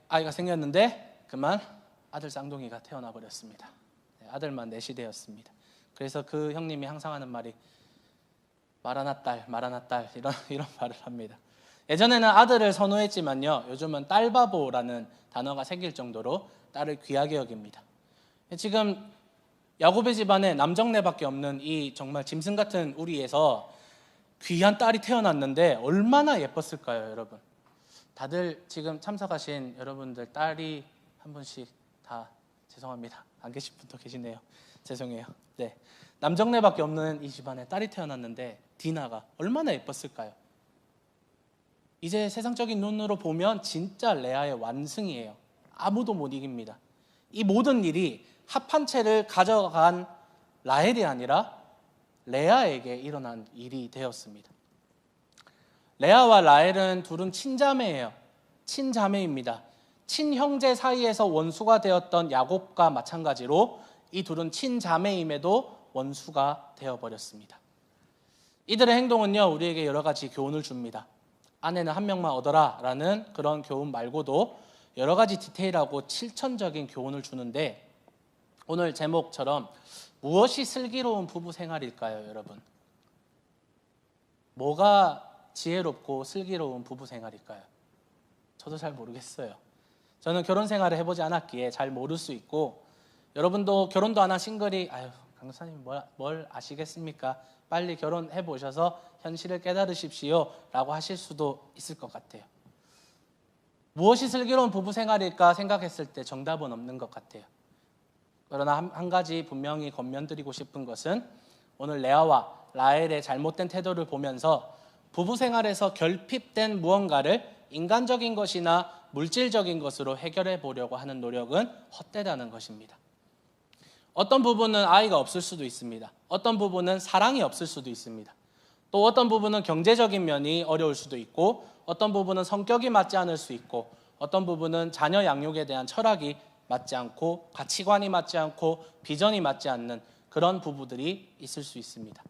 아이가 생겼는데 그만 아들 쌍둥이가 태어나 버렸습니다. 네, 아들만 넷이 되었습니다. 그래서 그 형님이 항상 하는 말이 마라나딸 이런 말을 합니다. 예전에는 아들을 선호했지만요 요즘은 딸바보라는 단어가 생길 정도로 딸을 귀하게 여깁니다. 지금 야곱의 집안에 남정네밖에 없는 이 정말 짐승 같은 우리에서 귀한 딸이 태어났는데 얼마나 예뻤을까요, 여러분? 다들 지금 참석하신 여러분들 딸이 한 분씩 다 죄송합니다. 안 계신 분도 계시네요. 죄송해요. 네, 남정네밖에 없는 이 집안에 딸이 태어났는데 디나가 얼마나 예뻤을까요? 이제 세상적인 눈으로 보면 진짜 레아의 완승이에요. 아무도 못 이깁니다. 이 모든 일이 합한채를 가져간 라헬이 아니라 레아에게 일어난 일이 되었습니다. 레아와 라헬은 둘은 친자매예요. 친자매입니다. 친형제 사이에서 원수가 되었던 야곱과 마찬가지로 이 둘은 친자매임에도 원수가 되어버렸습니다. 이들의 행동은요 우리에게 여러 가지 교훈을 줍니다. 아내는 한 명만 얻어라 라는 그런 교훈 말고도 여러 가지 디테일하고 실천적인 교훈을 주는데 오늘 제목처럼 무엇이 슬기로운 부부 생활일까요, 여러분? 뭐가 지혜롭고 슬기로운 부부 생활일까요? 저도 잘 모르겠어요. 저는 결혼 생활을 해보지 않았기에 잘 모를 수 있고 여러분도 결혼도 안 한 싱글이 강사님 뭘 아시겠습니까? 빨리 결혼해 보셔서 현실을 깨달으십시오 라고 하실 수도 있을 것 같아요. 무엇이 슬기로운 부부 생활일까 생각했을 때 정답은 없는 것 같아요. 그러나 한 가지 분명히 권면드리고 싶은 것은 오늘 레아와 라헬의 잘못된 태도를 보면서 부부 생활에서 결핍된 무언가를 인간적인 것이나 물질적인 것으로 해결해 보려고 하는 노력은 헛되다는 것입니다. 어떤 부분은 아이가 없을 수도 있습니다. 어떤 부분은 사랑이 없을 수도 있습니다. 또 어떤 부분은 경제적인 면이 어려울 수도 있고 어떤 부분은 성격이 맞지 않을 수 있고 어떤 부분은 자녀 양육에 대한 철학이 맞지 않고 가치관이 맞지 않고 비전이 맞지 않는 그런 부부들이 있을 수 있습니다.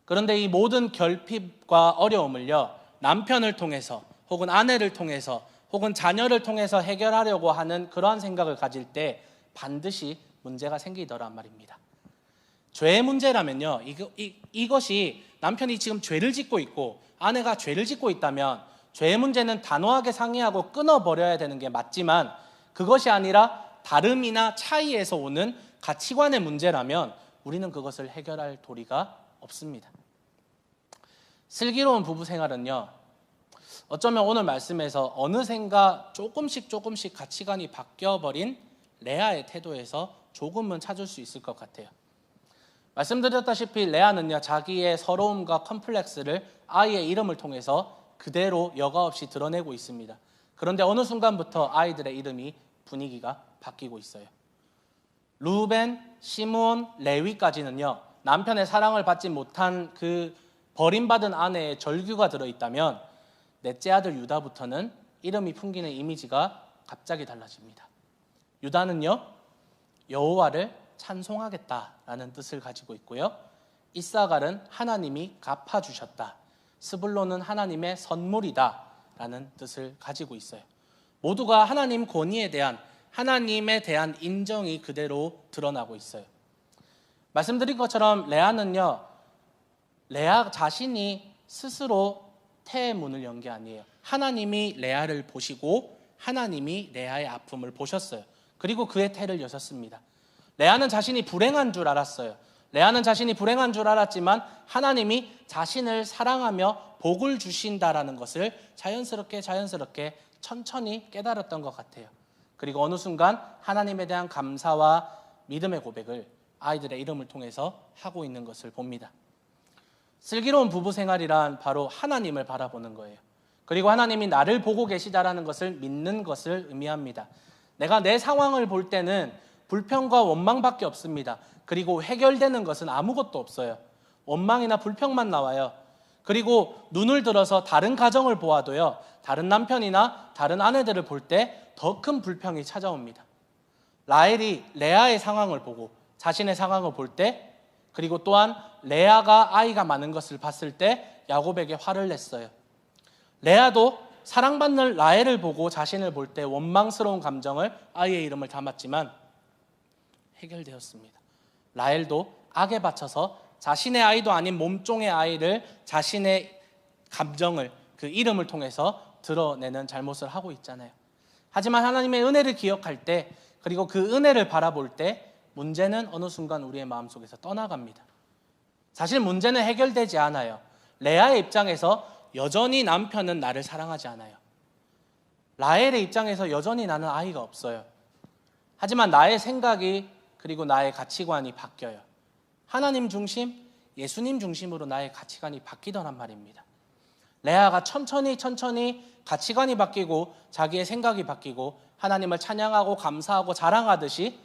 그런데 이 모든 결핍과 어려움을요 남편을 통해서 혹은 아내를 통해서 혹은 자녀를 통해서 해결하려고 하는 그러한 생각을 가질 때 반드시 문제가 생기더란 말입니다. 죄의 문제라면요 이것이 남편이 지금 죄를 짓고 있고 아내가 죄를 짓고 있다면 죄의 문제는 단호하게 상의하고 끊어버려야 되는 게 맞지만 그것이 아니라 다름이나 차이에서 오는 가치관의 문제라면 우리는 그것을 해결할 도리가 없습니다. 슬기로운 부부 생활은요 어쩌면 오늘 말씀에서 어느샌가 조금씩 가치관이 바뀌어버린 레아의 태도에서 조금은 찾을 수 있을 것 같아요. 말씀드렸다시피 레아는요 자기의 서러움과 컴플렉스를 아이의 이름을 통해서 그대로 여과 없이 드러내고 있습니다. 그런데 어느 순간부터 아이들의 이름이 분위기가 바뀌고 있어요. 루벤, 시므온, 레위까지는요 남편의 사랑을 받지 못한 그 버림받은 아내의 절규가 들어있다면 넷째 아들 유다부터는 이름이 풍기는 이미지가 갑자기 달라집니다. 유다는요 여호와를 찬송하겠다라는 뜻을 가지고 있고요 이사갈은 하나님이 갚아주셨다. 스불론은 하나님의 선물이다 라는 뜻을 가지고 있어요. 모두가 하나님 권위에 대한, 하나님에 대한 인정이 그대로 드러나고 있어요. 말씀드린 것처럼 레아는요, 레아 자신이 스스로 태의 문을 연 게 아니에요. 하나님이 레아를 보시고 하나님이 레아의 아픔을 보셨어요. 그리고 그의 태를 여셨습니다. 레아는 자신이 불행한 줄 알았어요. 레아는 자신이 불행한 줄 알았지만 하나님이 자신을 사랑하며 복을 주신다라는 것을 자연스럽게 천천히 깨달았던 것 같아요. 그리고 어느 순간 하나님에 대한 감사와 믿음의 고백을 아이들의 이름을 통해서 하고 있는 것을 봅니다. 슬기로운 부부 생활이란 바로 하나님을 바라보는 거예요. 그리고 하나님이 나를 보고 계시다라는 것을 믿는 것을 의미합니다. 내가 내 상황을 볼 때는 불평과 원망밖에 없습니다. 그리고 해결되는 것은 아무것도 없어요. 원망이나 불평만 나와요. 그리고 눈을 들어서 다른 가정을 보아도요, 다른 남편이나 다른 아내들을 볼 때 더 큰 불평이 찾아옵니다. 라헬이 레아의 상황을 보고 자신의 상황을 볼 때, 그리고 또한 레아가 아이가 많은 것을 봤을 때 야곱에게 화를 냈어요. 레아도 사랑받는 라헬을 보고 자신을 볼 때 원망스러운 감정을 아이의 이름을 담았지만 해결되었습니다. 라헬도 악에 바쳐서 자신의 아이도 아닌 몸종의 아이를 자신의 감정을, 그 이름을 통해서 드러내는 잘못을 하고 있잖아요. 하지만 하나님의 은혜를 기억할 때, 그리고 그 은혜를 바라볼 때 문제는 어느 순간 우리의 마음속에서 떠나갑니다. 사실 문제는 해결되지 않아요. 레아의 입장에서 여전히 남편은 나를 사랑하지 않아요. 라헬의 입장에서 여전히 나는 아이가 없어요. 하지만 나의 생각이, 그리고 나의 가치관이 바뀌어요. 하나님 중심, 예수님 중심으로 나의 가치관이 바뀌더란 말입니다. 레아가 천천히 가치관이 바뀌고 자기의 생각이 바뀌고 하나님을 찬양하고 감사하고 자랑하듯이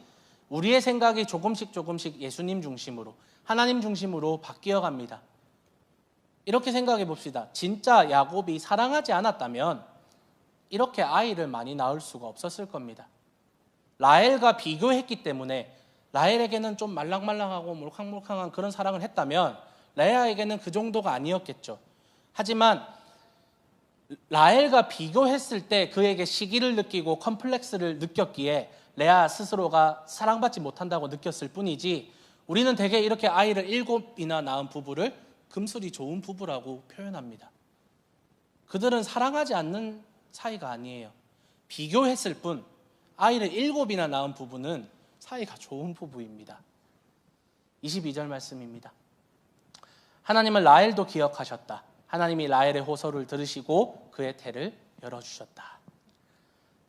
우리의 생각이 조금씩 예수님 중심으로, 하나님 중심으로 바뀌어 갑니다. 이렇게 생각해 봅시다. 진짜 야곱이 사랑하지 않았다면 이렇게 아이를 많이 낳을 수가 없었을 겁니다. 라헬과 비교했기 때문에 라헬에게는 좀 말랑말랑하고 몰캉몰캉한 그런 사랑을 했다면 레아에게는 그 정도가 아니었겠죠. 하지만 라헬과 비교했을 때 그에게 시기를 느끼고 컴플렉스를 느꼈기에 레아 스스로가 사랑받지 못한다고 느꼈을 뿐이지, 우리는 대개 이렇게 아이를 7이나 낳은 부부를 금슬이 좋은 부부라고 표현합니다. 그들은 사랑하지 않는 사이가 아니에요. 비교했을 뿐 아이를 7이나 낳은 부부는 사이가 좋은 부부입니다. 22절 말씀입니다. 하나님은 라헬도 기억하셨다. 하나님이 라헬의 호소를 들으시고 그의 태를 열어주셨다.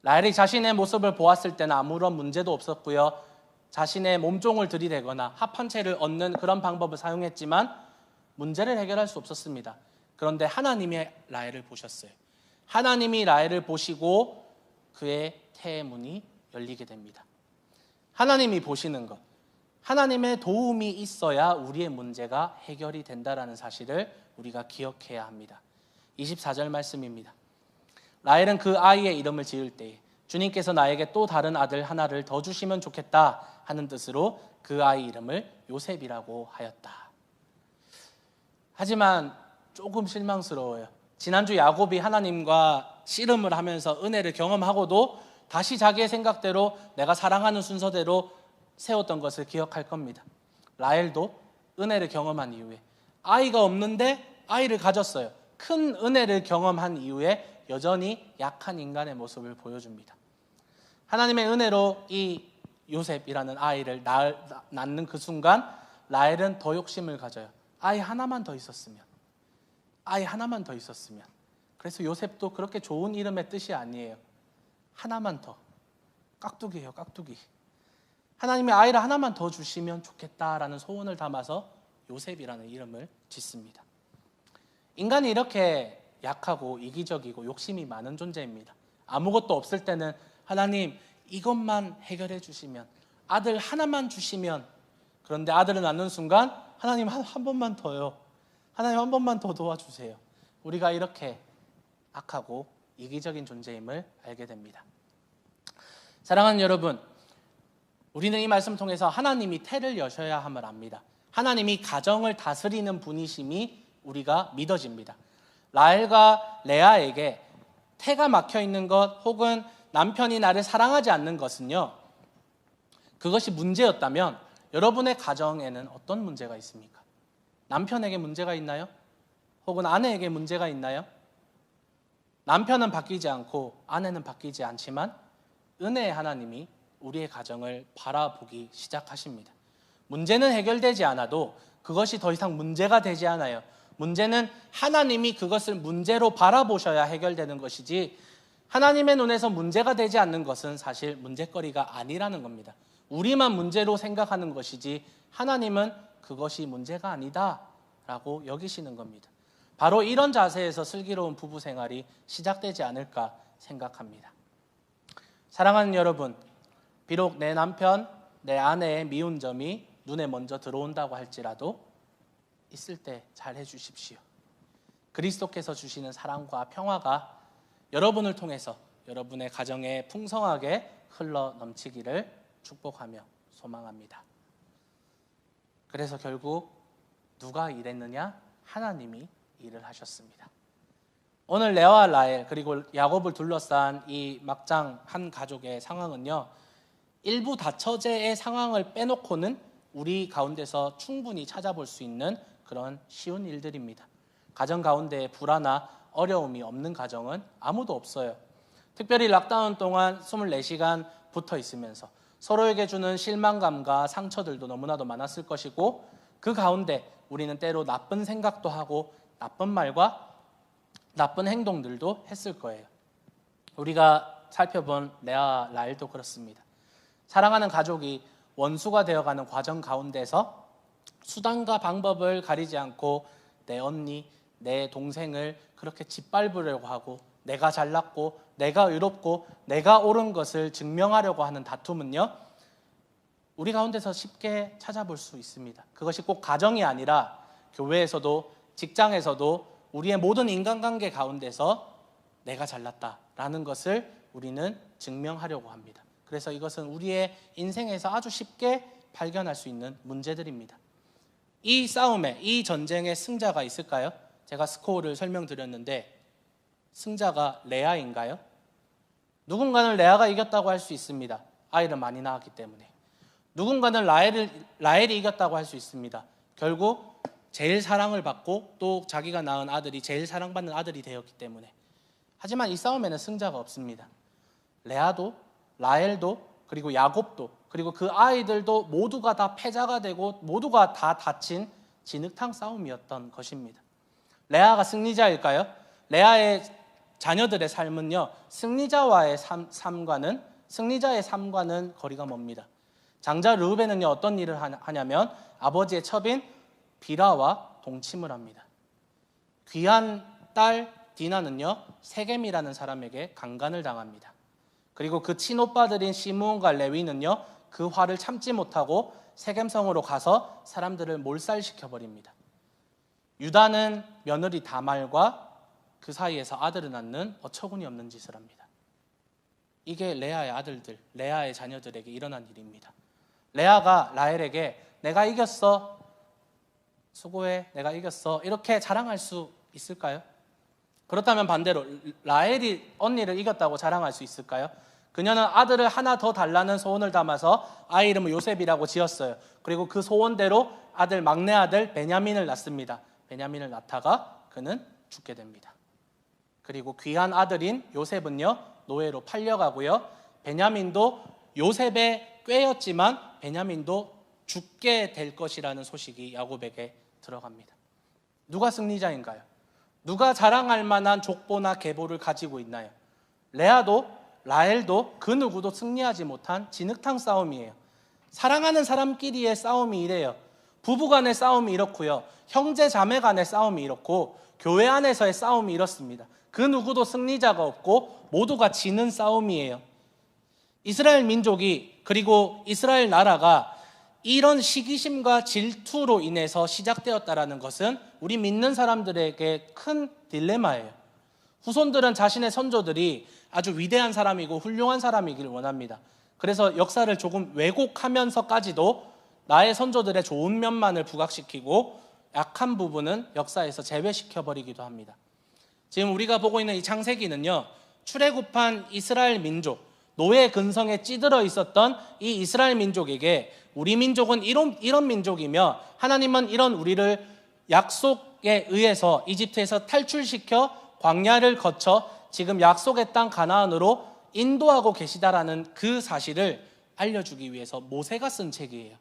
라헬이 자신의 모습을 보았을 때는 아무런 문제도 없었고요, 자신의 몸종을 들이대거나 합한체를 얻는 그런 방법을 사용했지만 문제를 해결할 수 없었습니다. 그런데 하나님이 라헬을 보셨어요. 하나님이 라헬을 보시고 그의 태의 문이 열리게 됩니다. 하나님이 보시는 것, 하나님의 도움이 있어야 우리의 문제가 해결이 된다는 사실을 우리가 기억해야 합니다. 24절 말씀입니다. 라헬은 그 아이의 이름을 지을 때에 주님께서 나에게 또 다른 아들 하나를 더 주시면 좋겠다 하는 뜻으로 그 아이 이름을 요셉이라고 하였다. 하지만 조금 실망스러워요. 지난주 야곱이 하나님과 씨름을 하면서 은혜를 경험하고도 다시 자기의 생각대로, 내가 사랑하는 순서대로 세웠던 것을 기억할 겁니다. 라헬도 은혜를 경험한 이후에 아이가 없는데 아이를 가졌어요. 큰 은혜를 경험한 이후에 여전히 약한 인간의 모습을 보여줍니다. 하나님의 은혜로 이 요셉이라는 아이를 낳는 그 순간 라헬은 더 욕심을 가져요. 아이 하나만 더 있었으면, 아이 하나만 더 있었으면. 그래서 요셉도 그렇게 좋은 이름의 뜻이 아니에요. 하나만 더, 깍두기예요, 깍두기. 하나님이 아이를 하나만 더 주시면 좋겠다라는 소원을 담아서 요셉이라는 이름을 짓습니다. 인간이 이렇게 약하고 이기적이고 욕심이 많은 존재입니다. 아무것도 없을 때는 하나님 이것만 해결해 주시면, 아들 하나만 주시면. 그런데 아들을 낳는 순간 하나님 한 번만 더요, 하나님 한 번만 더 도와주세요. 우리가 이렇게 악하고 이기적인 존재임을 알게 됩니다. 사랑하는 여러분, 우리는 이 말씀을 통해서 하나님이 태를 여셔야 함을 압니다. 하나님이 가정을 다스리는 분이심이 우리가 믿어집니다. 라헬과 레아에게 태가 막혀 있는 것 혹은 남편이 나를 사랑하지 않는 것은요, 그것이 문제였다면 여러분의 가정에는 어떤 문제가 있습니까? 남편에게 문제가 있나요? 혹은 아내에게 문제가 있나요? 남편은 바뀌지 않고 아내는 바뀌지 않지만 은혜의 하나님이 우리의 가정을 바라보기 시작하십니다. 문제는 해결되지 않아도 그것이 더 이상 문제가 되지 않아요. 문제는 하나님이 그것을 문제로 바라보셔야 해결되는 것이지, 하나님의 눈에서 문제가 되지 않는 것은 사실 문제거리가 아니라는 겁니다. 우리만 문제로 생각하는 것이지 하나님은 그것이 문제가 아니다라고 여기시는 겁니다. 바로 이런 자세에서 슬기로운 부부 생활이 시작되지 않을까 생각합니다. 사랑하는 여러분, 비록 내 남편, 내 아내의 미운 점이 눈에 먼저 들어온다고 할지라도 있을 때 잘 해주십시오. 그리스도께서 주시는 사랑과 평화가 여러분을 통해서 여러분의 가정에 풍성하게 흘러 넘치기를 축복하며 소망합니다. 그래서 결국 누가 일했느냐? 하나님이 일을 하셨습니다. 오늘 레아와 라헬 그리고 야곱을 둘러싼 이 막장 한 가족의 상황은요, 일부 다처제의 상황을 빼놓고는 우리 가운데서 충분히 찾아볼 수 있는 그런 쉬운 일들입니다. 가정 가운데 불화나 어려움이 없는 가정은 아무도 없어요. 특별히 락다운 동안 24시간 붙어 있으면서 서로에게 주는 실망감과 상처들도 너무나도 많았을 것이고, 그 가운데 우리는 때로 나쁜 생각도 하고 나쁜 말과 나쁜 행동들도 했을 거예요. 우리가 살펴본 레아와 라헬도 그렇습니다. 사랑하는 가족이 원수가 되어가는 과정 가운데서 수단과 방법을 가리지 않고 내 언니, 내 동생을 그렇게 짓밟으려고 하고, 내가 잘났고 내가 의롭고 내가 옳은 것을 증명하려고 하는 다툼은요, 우리 가운데서 쉽게 찾아볼 수 있습니다. 그것이 꼭 가정이 아니라 교회에서도 직장에서도 우리의 모든 인간관계 가운데서 내가 잘났다라는 것을 우리는 증명하려고 합니다. 그래서 이것은 우리의 인생에서 아주 쉽게 발견할 수 있는 문제들입니다. 이 싸움에, 이 전쟁에 승자가 있을까요? 제가 스코어를 설명드렸는데 승자가 레아인가요? 누군가는 레아가 이겼다고 할 수 있습니다. 아이를 많이 낳았기 때문에. 누군가는 라헬이 이겼다고 할 수 있습니다. 결국 제일 사랑을 받고 또 자기가 낳은 아들이 제일 사랑받는 아들이 되었기 때문에. 하지만 이 싸움에는 승자가 없습니다. 레아도 라헬도 그리고 야곱도 그리고 그 아이들도 모두가 다 패자가 되고 모두가 다 다친 진흙탕 싸움이었던 것입니다. 레아가 승리자일까요? 레아의 자녀들의 삶은요, 승리자의 삶과는 거리가 멉니다. 장자 르우벤은요, 어떤 일을 하냐면 아버지의 첩인 비라와 동침을 합니다. 귀한 딸 디나는요, 세겜이라는 사람에게 강간을 당합니다. 그리고 그 친오빠들인 시므온과 레위는요, 그 화를 참지 못하고 세겜성으로 가서 사람들을 몰살시켜버립니다. 유다는 며느리 다말과 그 사이에서 아들을 낳는 어처구니 없는 짓을 합니다. 이게 레아의 아들들, 레아의 자녀들에게 일어난 일입니다. 레아가 라헬에게 내가 이겼어, 수고해, 내가 이겼어, 이렇게 자랑할 수 있을까요? 그렇다면 반대로 라헬이 언니를 이겼다고 자랑할 수 있을까요? 그녀는 아들을 하나 더 달라는 소원을 담아서 아이 이름을 요셉이라고 지었어요. 그리고 그 소원대로 막내 아들 베냐민을 낳습니다. 베냐민을 낳다가 그는 죽게 됩니다. 그리고 귀한 아들인 요셉은요, 노예로 팔려가고요, 베냐민도 요셉의 꾀였지만 베냐민도 죽게 될 것이라는 소식이 야곱에게 들어갑니다. 누가 승리자인가요? 누가 자랑할 만한 족보나 계보를 가지고 있나요? 레아도 라헬도 그 누구도 승리하지 못한 진흙탕 싸움이에요. 사랑하는 사람끼리의 싸움이 이래요. 부부간의 싸움이 이렇고요, 형제 자매 간의 싸움이 이렇고, 교회 안에서의 싸움이 이렇습니다. 그 누구도 승리자가 없고 모두가 지는 싸움이에요. 이스라엘 민족이 그리고 이스라엘 나라가 이런 시기심과 질투로 인해서 시작되었다는 것은 우리 믿는 사람들에게 큰 딜레마예요. 후손들은 자신의 선조들이 아주 위대한 사람이고 훌륭한 사람이길 원합니다. 그래서 역사를 조금 왜곡하면서까지도 나의 선조들의 좋은 면만을 부각시키고 약한 부분은 역사에서 제외시켜버리기도 합니다. 지금 우리가 보고 있는 이 창세기는요, 출애굽한 이스라엘 민족, 노예 근성에 찌들어 있었던 이 이스라엘 민족에게 우리 민족은 이런 민족이며 하나님은 이런 우리를 약속에 의해서 이집트에서 탈출시켜 광야를 거쳐 지금 약속의 땅 가나안으로 인도하고 계시다라는 그 사실을 알려주기 위해서 모세가 쓴 책이에요.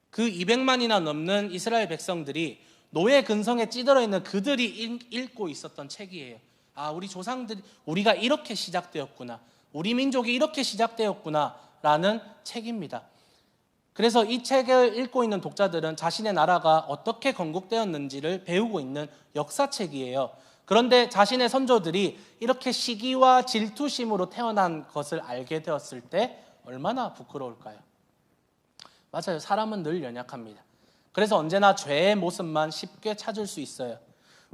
그 200만이나 넘는 이스라엘 백성들이 노예 근성에 찌들어 있는 그들이 읽고 있었던 책이에요. 아, 우리 조상들이, 우리가 이렇게 시작되었구나, 우리 민족이 이렇게 시작되었구나 라는 책입니다. 그래서 이 책을 읽고 있는 독자들은 자신의 나라가 어떻게 건국되었는지를 배우고 있는 역사책이에요. 그런데 자신의 선조들이 이렇게 시기와 질투심으로 태어난 것을 알게 되었을 때 얼마나 부끄러울까요? 맞아요. 사람은 늘 연약합니다. 그래서 언제나 죄의 모습만 쉽게 찾을 수 있어요.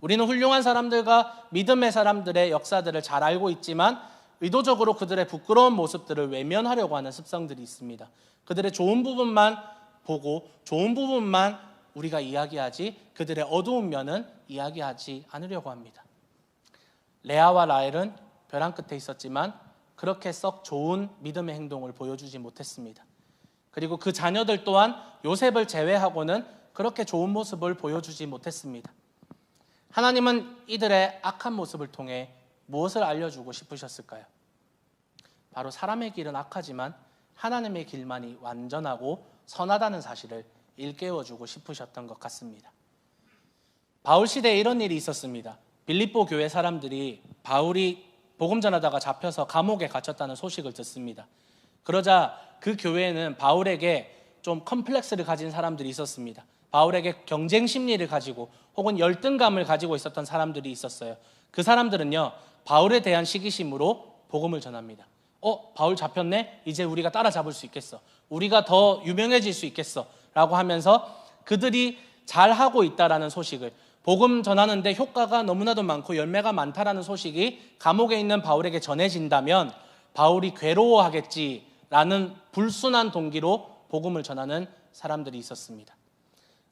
우리는 훌륭한 사람들과 믿음의 사람들의 역사들을 잘 알고 있지만 의도적으로 그들의 부끄러운 모습들을 외면하려고 하는 습성들이 있습니다. 그들의 좋은 부분만 보고 좋은 부분만 우리가 이야기하지 그들의 어두운 면은 이야기하지 않으려고 합니다. 레아와 라헬은 벼랑 끝에 있었지만 그렇게 썩 좋은 믿음의 행동을 보여주지 못했습니다. 그리고 그 자녀들 또한 요셉을 제외하고는 그렇게 좋은 모습을 보여주지 못했습니다. 하나님은 이들의 악한 모습을 통해 무엇을 알려주고 싶으셨을까요? 바로 사람의 길은 악하지만 하나님의 길만이 완전하고 선하다는 사실을 일깨워주고 싶으셨던 것 같습니다. 바울 시대에 이런 일이 있었습니다. 빌립보 교회 사람들이 바울이 복음 전하다가 잡혀서 감옥에 갇혔다는 소식을 듣습니다. 그러자 그 교회에는 바울에게 좀 컴플렉스를 가진 사람들이 있었습니다. 바울에게 경쟁 심리를 가지고 혹은 열등감을 가지고 있었던 사람들이 있었어요. 그 사람들은요, 바울에 대한 시기심으로 복음을 전합니다. 바울 잡혔네? 이제 우리가 따라잡을 수 있겠어. 우리가 더 유명해질 수 있겠어. 라고 하면서 그들이 잘하고 있다라는 소식을, 복음 전하는데 효과가 너무나도 많고 열매가 많다라는 소식이 감옥에 있는 바울에게 전해진다면 바울이 괴로워하겠지라는 불순한 동기로 복음을 전하는 사람들이 있었습니다.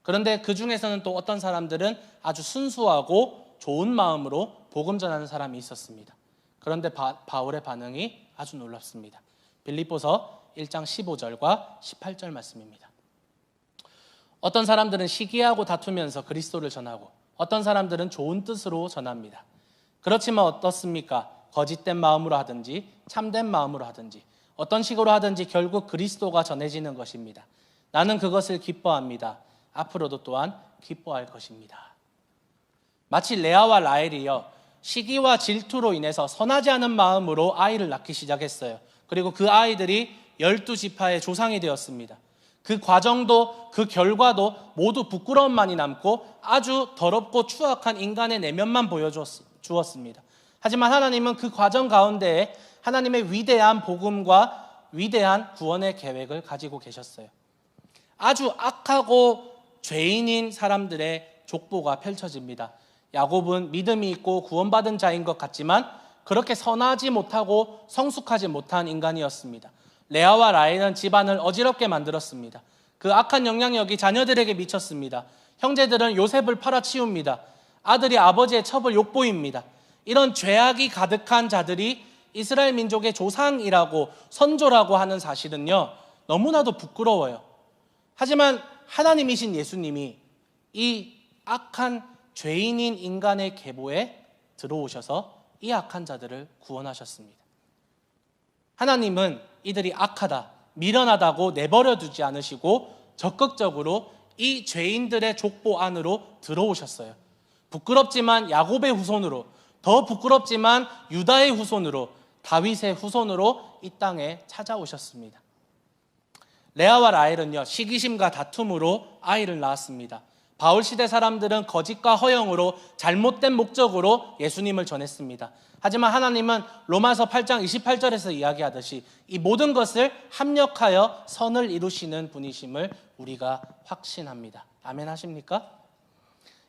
그런데 그 중에서는 또 어떤 사람들은 아주 순수하고 좋은 마음으로 복음 전하는 사람이 있었습니다. 그런데 바울의 반응이 아주 놀랍습니다. 빌립보서 1장 15절과 18절 말씀입니다. 어떤 사람들은 시기하고 다투면서 그리스도를 전하고 어떤 사람들은 좋은 뜻으로 전합니다. 그렇지만 어떻습니까? 거짓된 마음으로 하든지 참된 마음으로 하든지 어떤 식으로 하든지 결국 그리스도가 전해지는 것입니다. 나는 그것을 기뻐합니다. 앞으로도 또한 기뻐할 것입니다. 마치 레아와 라헬이요, 시기와 질투로 인해서 선하지 않은 마음으로 아이를 낳기 시작했어요. 그리고 그 아이들이 12지파의 조상이 되었습니다. 그 과정도 그 결과도 모두 부끄러움만이 남고 아주 더럽고 추악한 인간의 내면만 보여주었습니다. 하지만 하나님은 그 과정 가운데에 하나님의 위대한 복음과 위대한 구원의 계획을 가지고 계셨어요. 아주 악하고 죄인인 사람들의 족보가 펼쳐집니다. 야곱은 믿음이 있고 구원받은 자인 것 같지만 그렇게 선하지 못하고 성숙하지 못한 인간이었습니다. 레아와 라헬은 집안을 어지럽게 만들었습니다. 그 악한 영향력이 자녀들에게 미쳤습니다. 형제들은 요셉을 팔아치웁니다. 아들이 아버지의 첩을 욕보입니다. 이런 죄악이 가득한 자들이 이스라엘 민족의 조상이라고 선조라고 하는 사실은요, 너무나도 부끄러워요. 하지만 하나님이신 예수님이 이 악한 죄인인 인간의 계보에 들어오셔서 이 악한 자들을 구원하셨습니다. 하나님은 이들이 악하다, 미련하다고 내버려 두지 않으시고 적극적으로 이 죄인들의 족보 안으로 들어오셨어요. 부끄럽지만 야곱의 후손으로, 더 부끄럽지만 유다의 후손으로, 다윗의 후손으로 이 땅에 찾아오셨습니다. 레아와 라헬은요, 시기심과 다툼으로 아이를 낳았습니다. 바울 시대 사람들은 거짓과 허영으로 잘못된 목적으로 예수님을 전했습니다. 하지만 하나님은 로마서 8장 28절에서 이야기하듯이 이 모든 것을 합력하여 선을 이루시는 분이심을 우리가 확신합니다. 아멘 하십니까?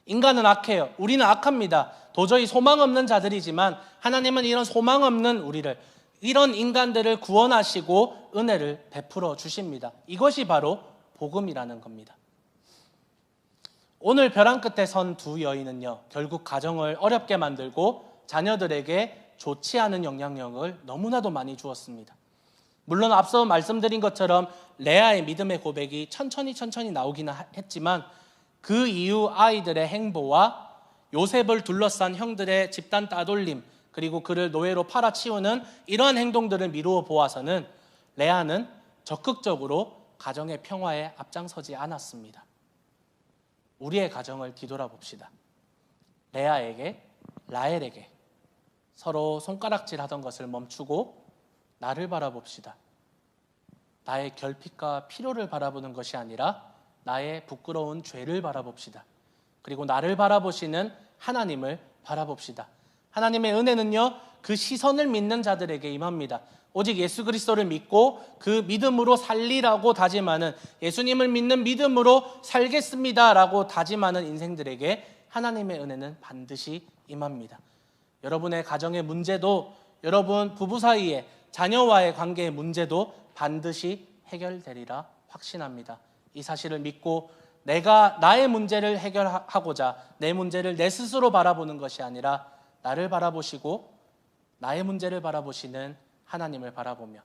인간은 악해요. 우리는 악합니다. 도저히 소망 없는 자들이지만 하나님은 이런 소망 없는 우리를, 이런 인간들을 구원하시고 은혜를 베풀어 주십니다. 이것이 바로 복음이라는 겁니다. 오늘 벼랑 끝에 선 두 여인은요, 결국 가정을 어렵게 만들고 자녀들에게 좋지 않은 영향력을 너무나도 많이 주었습니다. 물론 앞서 말씀드린 것처럼 레아의 믿음의 고백이 천천히 나오기는 했지만 그 이후 아이들의 행보와 요셉을 둘러싼 형들의 집단 따돌림, 그리고 그를 노예로 팔아치우는 이러한 행동들을 미루어 보아서는 레아는 적극적으로 가정의 평화에 앞장서지 않았습니다. 우리의 가정을 뒤돌아봅시다. 레아에게, 라헬에게 서로 손가락질하던 것을 멈추고 나를 바라봅시다. 나의 결핍과 필요를 바라보는 것이 아니라 나의 부끄러운 죄를 바라봅시다. 그리고 나를 바라보시는 하나님을 바라봅시다. 하나님의 은혜는요, 그 시선을 믿는 자들에게 임합니다. 오직 예수 그리스도를 믿고 그 믿음으로 살리라고 다짐하는, 예수님을 믿는 믿음으로 살겠습니다라고 다짐하는 인생들에게 하나님의 은혜는 반드시 임합니다. 여러분의 가정의 문제도, 여러분 부부 사이에 자녀와의 관계의 문제도 반드시 해결되리라 확신합니다. 이 사실을 믿고 내가 나의 문제를 해결하고자 내 문제를 내 스스로 바라보는 것이 아니라 나를 바라보시고 나의 문제를 바라보시는 하나님을 바라보며,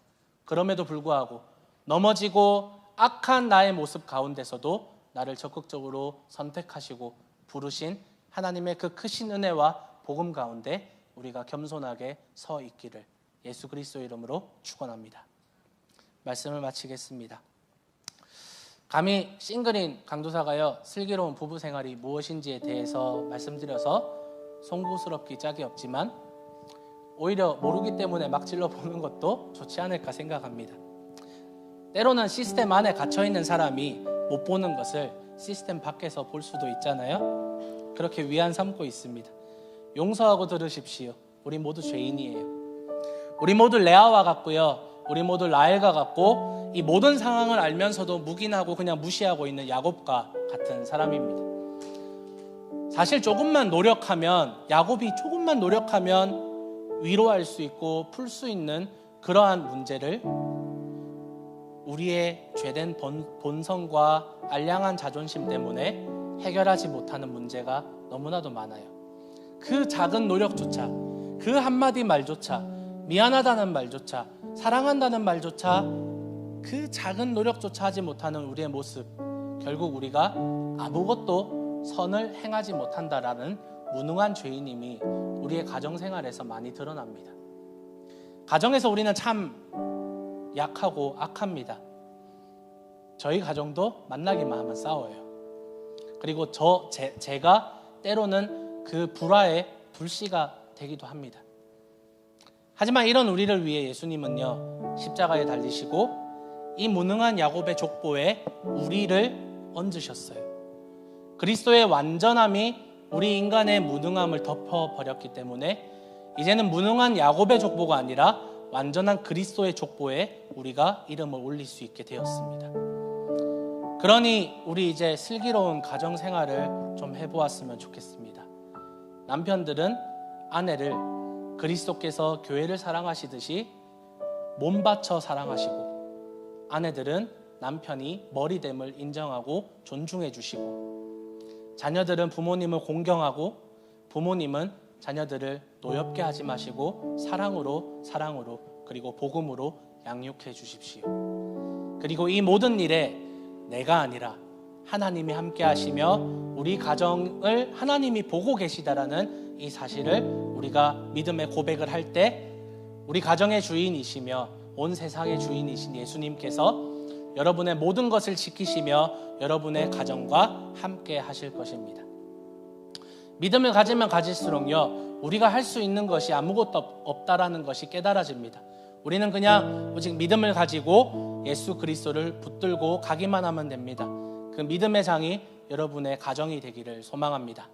그럼에도 불구하고 넘어지고 악한 나의 모습 가운데서도 나를 적극적으로 선택하시고 부르신 하나님의 그 크신 은혜와 복음 가운데 우리가 겸손하게 서 있기를 예수 그리스도의 이름으로 축원합니다. 말씀을 마치겠습니다. 감히 싱글인 강도사가요, 슬기로운 부부 생활이 무엇인지에 대해서 말씀드려서 송구스럽기 짝이 없지만 오히려 모르기 때문에 막 질러보는 것도 좋지 않을까 생각합니다. 때로는 시스템 안에 갇혀있는 사람이 못 보는 것을 시스템 밖에서 볼 수도 있잖아요. 그렇게 위안 삼고 있습니다. 용서하고 들으십시오. 우리 모두 죄인이에요. 우리 모두 레아와 같고요, 우리 모두 라헬과 같고, 이 모든 상황을 알면서도 묵인하고 그냥 무시하고 있는 야곱과 같은 사람입니다. 사실 조금만 노력하면, 야곱이 조금만 노력하면 위로할 수 있고 풀 수 있는 그러한 문제를 우리의 죄된 본성과 알량한 자존심 때문에 해결하지 못하는 문제가 너무나도 많아요. 그 작은 노력조차, 그 한마디 말조차, 미안하다는 말조차, 사랑한다는 말조차, 그 작은 노력조차 하지 못하는 우리의 모습, 결국 우리가 아무것도 선을 행하지 못한다라는 무능한 죄인임이 우리의 가정생활에서 많이 드러납니다. 가정에서 우리는 참 약하고 악합니다. 저희 가정도 만나기만 하면 싸워요. 그리고 제가 때로는 그 불화의 불씨가 되기도 합니다. 하지만 이런 우리를 위해 예수님은요, 십자가에 달리시고 이 무능한 야곱의 족보에 우리를 얹으셨어요. 그리스도의 완전함이 우리 인간의 무능함을 덮어버렸기 때문에 이제는 무능한 야곱의 족보가 아니라 완전한 그리스도의 족보에 우리가 이름을 올릴 수 있게 되었습니다. 그러니 우리 이제 슬기로운 가정생활을 좀 해보았으면 좋겠습니다. 남편들은 아내를 그리스도께서 교회를 사랑하시듯이 몸 바쳐 사랑하시고, 아내들은 남편이 머리됨을 인정하고 존중해 주시고, 자녀들은 부모님을 공경하고 부모님은 자녀들을 노엽게 하지 마시고 사랑으로 그리고 복음으로 양육해 주십시오. 그리고 이 모든 일에 내가 아니라 하나님이 함께 하시며 우리 가정을 하나님이 보고 계시다라는 이 사실을 우리가 믿음의 고백을 할 때 우리 가정의 주인이시며 온 세상의 주인이신 예수님께서 여러분의 모든 것을 지키시며 여러분의 가정과 함께 하실 것입니다. 믿음을 가지면 가질수록요, 우리가 할 수 있는 것이 아무것도 없다라는 것이 깨달아집니다. 우리는 그냥 오직 믿음을 가지고 예수 그리스도를 붙들고 가기만 하면 됩니다. 그 믿음의 장이 여러분의 가정이 되기를 소망합니다.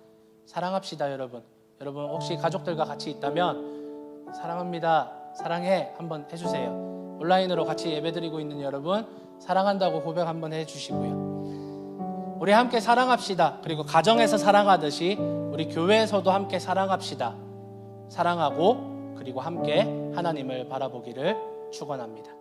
사랑합시다, 여러분. 여러분 혹시 가족들과 같이 있다면 사랑합니다, 사랑해 한번 해주세요. 온라인으로 같이 예배드리고 있는 여러분, 사랑한다고 고백 한번 해주시고요. 우리 함께 사랑합시다. 그리고 가정에서 사랑하듯이 우리 교회에서도 함께 사랑합시다. 사랑하고 그리고 함께 하나님을 바라보기를 축원합니다.